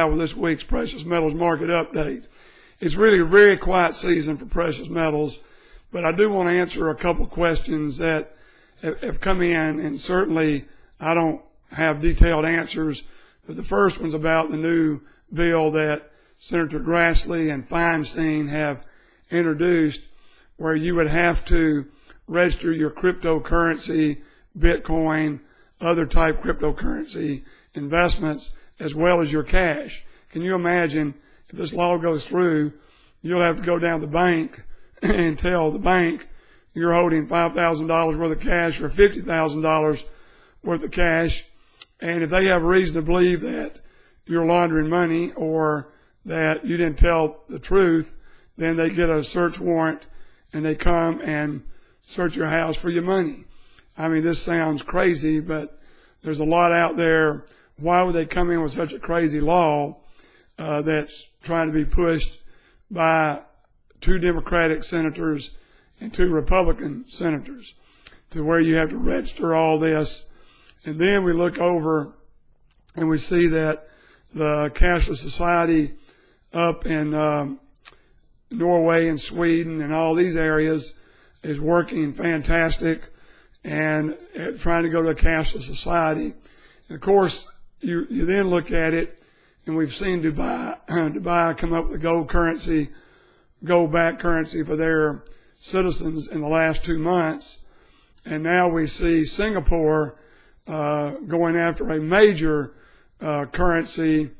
with this week's precious metals market update. It's really a very quiet season for precious metals, but I do want to answer a couple questions that have come in, and certainly I don't have detailed answers, but the first one's about the new bill that Senator Grassley and Feinstein have introduced, where you would have to register your cryptocurrency, Bitcoin, other type cryptocurrency investments, as well as your cash. Can you imagine if this law goes through, you'll have to go down to the bank and tell the bank you're holding $5,000 worth of cash or $50,000 worth of cash, and if they have reason to believe that you're laundering money or that you didn't tell the truth, then they get a search warrant and they come and search your house for your money. I mean, this sounds crazy, but there's a lot out there. Why would they come in with such a crazy law that's trying to be pushed by 2 Democratic senators and 2 Republican senators, to where you have to register all this? And then we look over and we see that the cashless society up in Norway and Sweden and all these areas is working fantastic and trying to go to a cashless society. And of course, you then look at it, and we've seen Dubai come up with a gold-backed currency for their citizens in the last 2 months. And now we see Singapore going after a major currency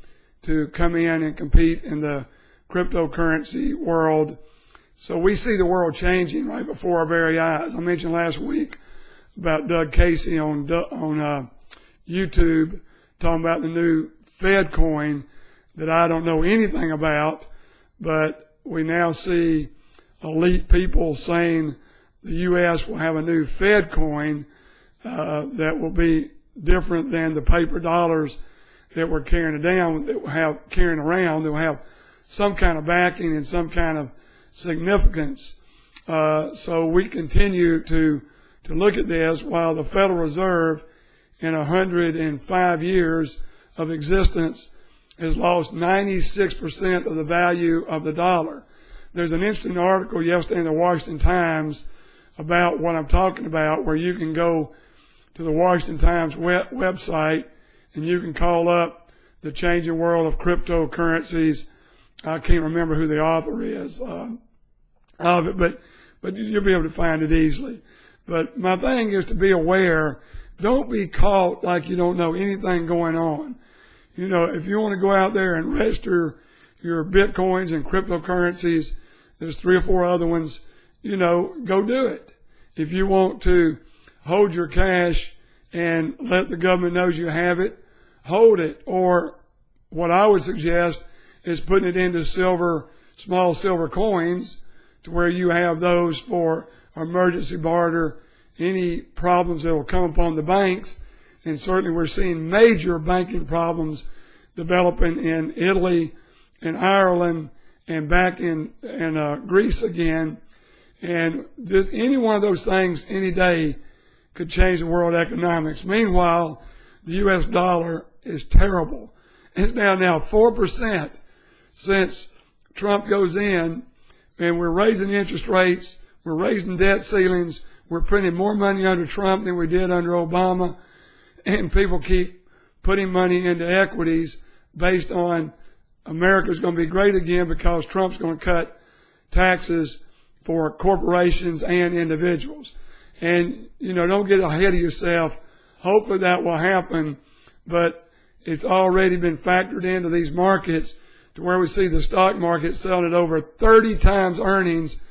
to come in and compete in the cryptocurrency world. So we see the world changing right before our very eyes. I mentioned last week about Doug Casey on YouTube talking about the new Fed coin that I don't know anything about, but we now see elite people saying the U.S. will have a new Fed coin that will be different than the paper dollars that we're carrying around, that will have some kind of backing and some kind of significance. So we continue to look at this, while the Federal Reserve in 105 years of existence has lost 96% of the value of the dollar. There's an interesting article yesterday in the Washington Times about what I'm talking about, where you can go to the Washington Times website and you can call up the changing world of cryptocurrencies. I can't remember who the author is of it, but you'll be able to find it easily. But my thing is to be aware. Don't be caught like you don't know anything going on. You know, if you want to go out there and register your Bitcoins and cryptocurrencies, there's 3 or 4 other ones, go do it. If you want to hold your cash and let the government know you have it, hold it. Or what I would suggest is putting it into small silver coins, to where you have those for emergency barter, any problems that will come upon the banks. And certainly we're seeing major banking problems developing in Italy and Ireland and back in Greece again. And just any one of those things any day could change the world economics. Meanwhile, the U.S. dollar is terrible. It's now 4% since Trump goes in, and we're raising interest rates, we're raising debt ceilings, we're printing more money under Trump than we did under Obama, and people keep putting money into equities based on America's going to be great again because Trump's going to cut taxes for corporations and individuals. And, don't get ahead of yourself. Hopefully that will happen, but it's already been factored into these markets, to where we see the stock market selling at over 30 times earnings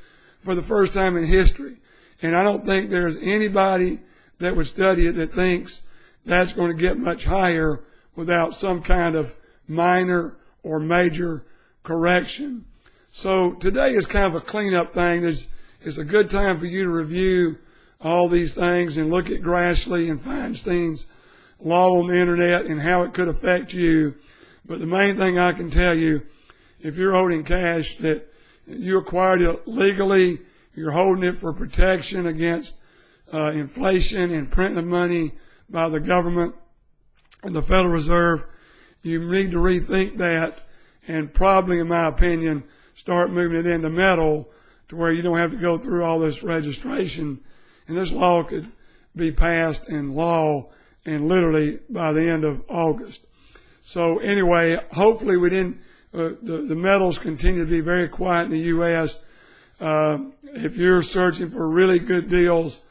for the first time in history. And I don't think there's anybody that would study it that thinks that's going to get much higher without some kind of minor or major correction. So today is kind of a cleanup thing. It's a good time for you to review all these things and look at Grassley and Feinstein's law on the internet and how it could affect you. But the main thing I can tell you, if you're holding cash, that you acquired it legally, you're holding it for protection against inflation and printing of money by the government and the Federal Reserve, you need to rethink that and probably, in my opinion, start moving it into metal to where you don't have to go through all this registration. And this law could be passed in law and literally by the end of August. So anyway, hopefully we didn't, the metals continue to be very quiet in the U.S. If you're searching for really good deals,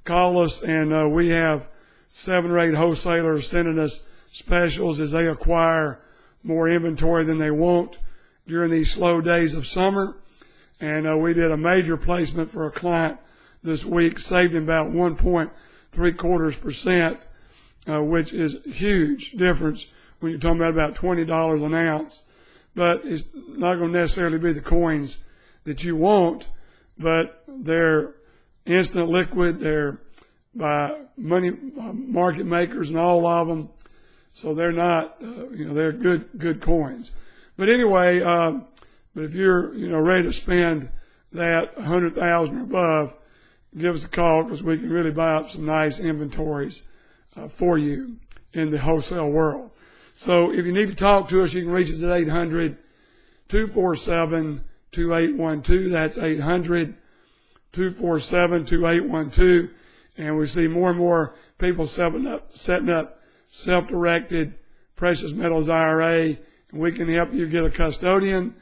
call us, and we have 7 or 8 wholesalers sending us specials as they acquire more inventory than they want during these slow days of summer. And we did a major placement for a client this week, saved him about 1.75%, which is a huge difference when you're talking about $20 an ounce. But it's not going to necessarily be the coins that you want, but they're instant liquid. They're by money market makers and all of them. So they're not, they're good coins. But anyway, but if you're, ready to spend that $100,000 or above, give us a call, because we can really buy up some nice inventories for you in the wholesale world. So if you need to talk to us, you can reach us at 800-247-2812. That's 800-247-2812. And we see more and more people setting up self-directed precious metals IRA, and we can help you get a custodian,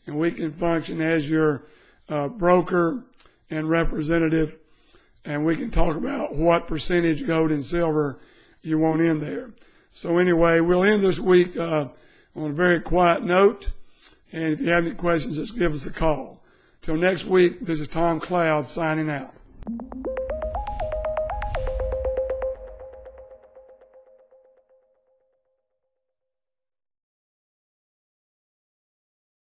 and we can function as your broker and representative, and we can talk about what percentage gold and silver you want in there. So anyway, we'll end this week on a very quiet note, and if you have any questions, just give us a call. Till next week, this is Tom Cloud signing out.